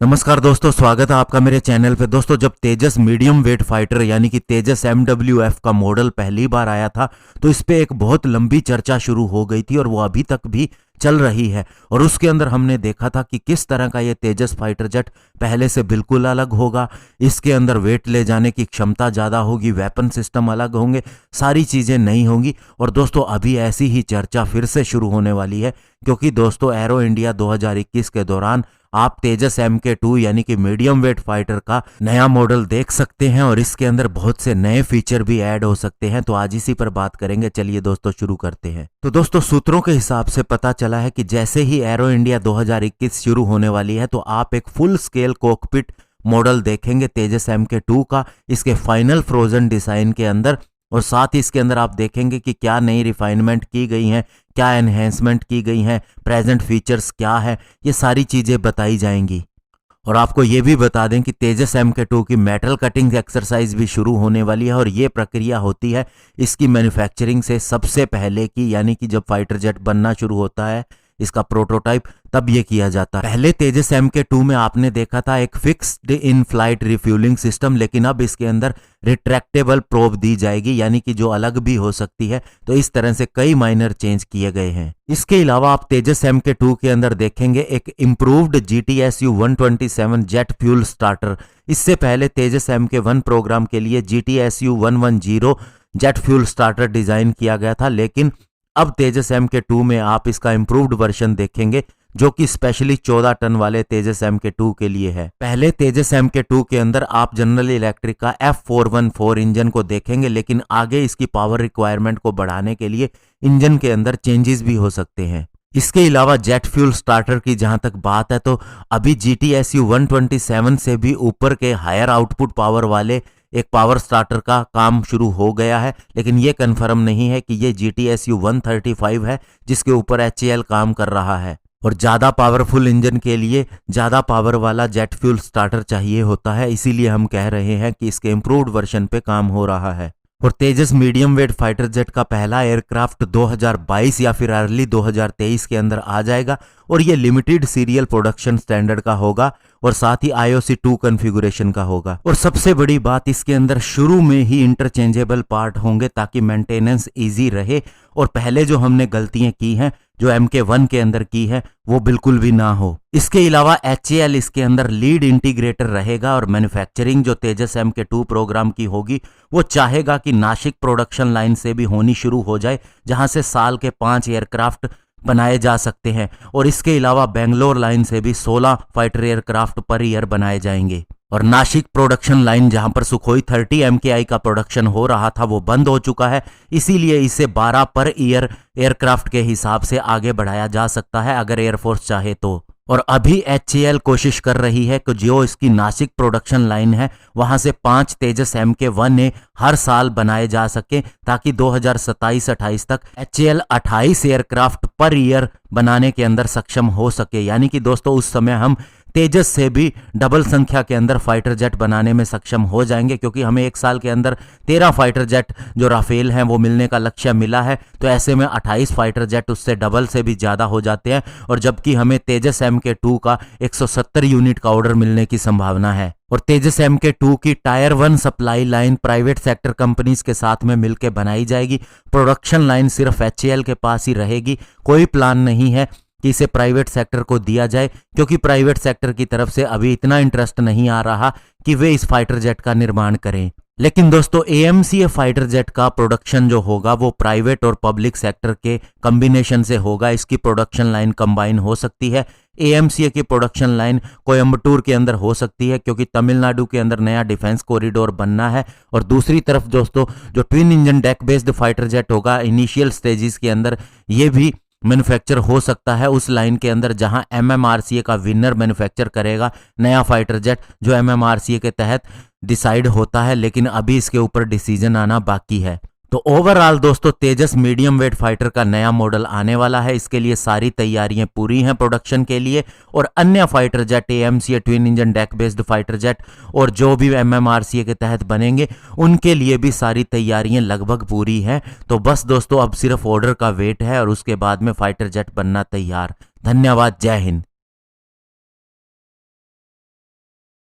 नमस्कार दोस्तों, स्वागत है आपका मेरे चैनल पे। दोस्तों, जब तेजस मीडियम वेट फाइटर यानी कि तेजस MWF का मॉडल पहली बार आया था तो इस पे एक बहुत लंबी चर्चा शुरू हो गई थी और वो अभी तक भी चल रही है। और उसके अंदर हमने देखा था कि किस तरह का ये तेजस फाइटर जेट पहले से बिल्कुल अलग होगा। इसके अंदर वेट ले जाने की क्षमता ज़्यादा होगी, वेपन सिस्टम अलग होंगे, सारी चीज़ें नई होंगी। और दोस्तों, अभी ऐसी ही चर्चा फिर से शुरू होने वाली है, क्योंकि दोस्तों एरो इंडिया 2021 के दौरान आप तेजस MK2 यानी कि मीडियम वेट फाइटर का नया मॉडल देख सकते हैं और इसके अंदर बहुत से नए फीचर भी ऐड हो सकते हैं। तो आज इसी पर बात करेंगे। चलिए दोस्तों शुरू करते हैं। तो दोस्तों, सूत्रों के हिसाब से पता चला है कि जैसे ही एरो इंडिया 2021 शुरू होने वाली है तो आप एक फुल स्केल कॉकपिट मॉडल देखेंगे तेजस MK2 का, इसके फाइनल फ्रोजन डिजाइन के अंदर। और साथ ही इसके अंदर आप देखेंगे कि क्या नई रिफाइनमेंट की गई हैं, क्या एनहेंसमेंट की गई हैं, प्रेजेंट फीचर्स क्या है, ये सारी चीज़ें बताई जाएंगी। और आपको ये भी बता दें कि तेजस MK2 की मेटल कटिंग एक्सरसाइज भी शुरू होने वाली है और ये प्रक्रिया होती है इसकी मैन्युफैक्चरिंग से सबसे पहले की, यानी कि जब फाइटर जेट बनना शुरू होता है इसका प्रोटोटाइप, तब ये किया जाता है। पहले तेजस MK2 में आपने देखा था एक fixed in flight refuelling system, लेकिन अब इसके अंदर रिट्रैक्टेबल प्रोब दी जाएगी, यानी कि जो अलग भी हो सकती है। तो इस तरह से कई माइनर चेंज किए गए हैं। इसके अलावा आप तेजस MK2 के अंदर देखेंगे एक improved GTSU 127 jet fuel starter. इससे पहले तेजस MK1 प्रोग्राम के लिए GTSU 110 jet fuel starter design किया गया था, लेकिन अब तेजस MK2 में आप इसका इंप्रूव्ड वर्जन देखेंगे जो कि स्पेशली 14 टन वाले तेजस MK2 के लिए है। पहले तेजस MK2 के अंदर आप जनरल इलेक्ट्रिक का F414 इंजन को देखेंगे, लेकिन आगे इसकी पावर रिक्वायरमेंट को बढ़ाने के लिए इंजन के अंदर चेंजेस भी हो सकते हैं। इसके अलावा जेट फ्यूल स्टार्टर की जहां तक बात है तो अभी GTSU 127 से भी ऊपर के हायर आउटपुट पावर वाले एक पावर स्टार्टर का काम शुरू हो गया है, लेकिन ये कंफर्म नहीं है कि ये GTSU 135 है जिसके ऊपर HAL काम कर रहा है। और ज़्यादा पावरफुल इंजन के लिए ज़्यादा पावर वाला जेट फ्यूल स्टार्टर चाहिए होता है, इसीलिए हम कह रहे हैं कि इसके इम्प्रूव्ड वर्जन पे काम हो रहा है। और तेजस मीडियम वेट फाइटर जेट का पहला एयरक्राफ्ट 2022 या फिर अर्ली 2023 के अंदर आ जाएगा और ये लिमिटेड सीरियल प्रोडक्शन स्टैंडर्ड का होगा और साथ ही IOC2 कॉन्फ़िगरेशन का होगा। और सबसे बड़ी बात, इसके अंदर शुरू में ही इंटरचेंजेबल पार्ट होंगे ताकि मेंटेनेंस इजी रहे और पहले जो हमने गलतियां की हैं जो MK1 के अंदर की है वो बिल्कुल भी ना हो। इसके अलावा HAL इसके अंदर लीड इंटीग्रेटर रहेगा और मैन्युफैक्चरिंग जो तेजस MK2 प्रोग्राम की होगी वो चाहेगा कि नासिक प्रोडक्शन लाइन से भी होनी शुरू हो जाए, जहां से साल के 5 एयरक्राफ्ट बनाए जा सकते हैं। और इसके अलावा बेंगलोर लाइन से भी 16 फाइटर एयरक्राफ्ट पर ईयर बनाए जाएंगे। और नासिक प्रोडक्शन लाइन जहां पर सुखोई 30 MKI का प्रोडक्शन हो रहा था वो बंद हो चुका है, इसीलिए इसे 12 पर ईयर एयरक्राफ्ट के हिसाब से आगे बढ़ाया जा सकता है अगर एयरफोर्स चाहे तो। और अभी HAL कोशिश कर रही है कि जो इसकी नासिक प्रोडक्शन लाइन है वहां से 5 तेजस MK1A हर साल बनाए जा सके ताकि 2027-28 तक HAL 28 एयरक्राफ्ट पर ईयर बनाने के अंदर सक्षम हो सके। यानी कि दोस्तों उस समय हम तेजस से भी डबल संख्या के अंदर फाइटर जेट बनाने में सक्षम हो जाएंगे, क्योंकि हमें एक साल के अंदर 13 फाइटर जेट जो राफेल हैं वो मिलने का लक्ष्य मिला है। तो ऐसे में 28 फाइटर जेट उससे डबल से भी ज़्यादा हो जाते हैं। और जबकि हमें तेजस MK2 का 170 यूनिट का ऑर्डर मिलने की संभावना है। और तेजस MK2 की tyre 1 supply line private sector companies के साथ में मिलकर बनाई जाएगी। प्रोडक्शन लाइन सिर्फ HAL के पास ही रहेगी। कोई प्लान नहीं है कि इसे प्राइवेट सेक्टर को दिया जाए, क्योंकि प्राइवेट सेक्टर की तरफ से अभी इतना इंटरेस्ट नहीं आ रहा कि वे इस फाइटर जेट का निर्माण करें। लेकिन दोस्तों AMCA फाइटर जेट का प्रोडक्शन जो होगा वो प्राइवेट और पब्लिक सेक्टर के कॉम्बिनेशन से होगा। इसकी प्रोडक्शन लाइन कंबाइन हो सकती है। AMCA की प्रोडक्शन लाइन कोयम्बटूर के अंदर हो सकती है, क्योंकि तमिलनाडु के अंदर नया डिफेंस कॉरिडोर बनना है। और दूसरी तरफ दोस्तों जो twin engine deck based fighter jet होगा इनिशियल स्टेजेस के अंदर ये भी मैन्युफैक्चर हो सकता है उस लाइन के अंदर जहां MMRCA का विनर मैन्युफैक्चर करेगा नया फाइटर जेट जो MMRCA के तहत डिसाइड होता है, लेकिन अभी इसके ऊपर डिसीजन आना बाकी है। तो ओवरऑल दोस्तों तेजस मीडियम वेट फाइटर का नया मॉडल आने वाला है। इसके लिए सारी तैयारियां पूरी हैं प्रोडक्शन के लिए। और अन्य fighter jet AMCA twin engine deck based fighter jet और जो भी MMRCA के तहत बनेंगे उनके लिए भी सारी तैयारियां लगभग पूरी हैं। तो बस दोस्तों अब सिर्फ ऑर्डर का वेट है और उसके बाद में फाइटर जेट बनना तैयार। धन्यवाद। जय हिंद।